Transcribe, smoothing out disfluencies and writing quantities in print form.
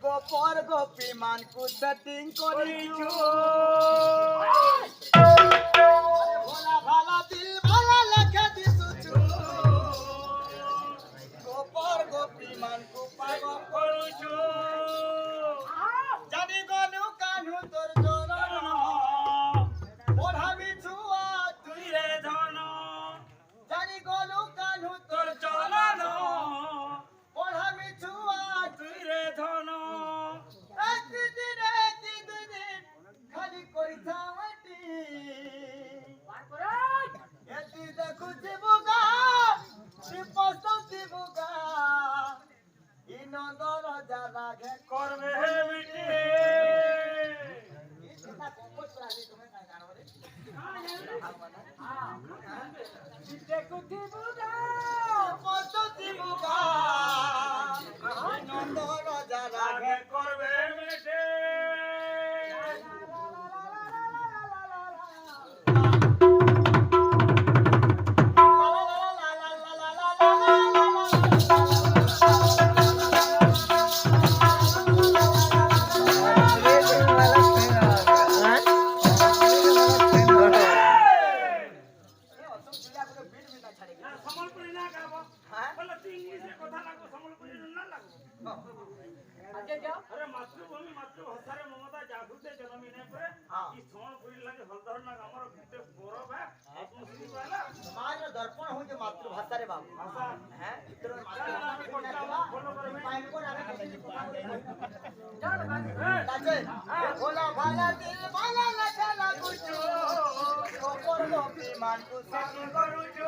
গোপর Gopi মানকু setting করিছু ভোলা ভালা দিল ভালা লেখা দিছুছু গোপর গোপী মানকু পাগল করুছু জানি গনু কানু তোর জরন পড়াবি ছুয়া তুই রে ধন জানি গনু কানু তোর চলন পড়াবি ছুয়া তুই রে ধন একদিন খালি করিথাওটি এতি দেখুছি বুগা শ্রীপস্তি বুগা ই নন্দর যারা ঘে করবে বিটি দেখুছি বুগা পস্তি বুগা ই নন্দর যারা ঘে করবে বিটি अरे मातृभूमि मातृभाषा ममता जागृते जन्मिने परे कि सोनपुरी लगे हलदर ना हमर भिते गौरव है आत्मश्री वाला समाज में दर्पण हो जो मातृभाषा रे बाबू भाषा है इतर मातृभाषा फॉलो करे पाइन को आगे ताजे भोला भाला दिल भाला लगा लागुचो गोपर गोपी मान को सेटिंग करूचो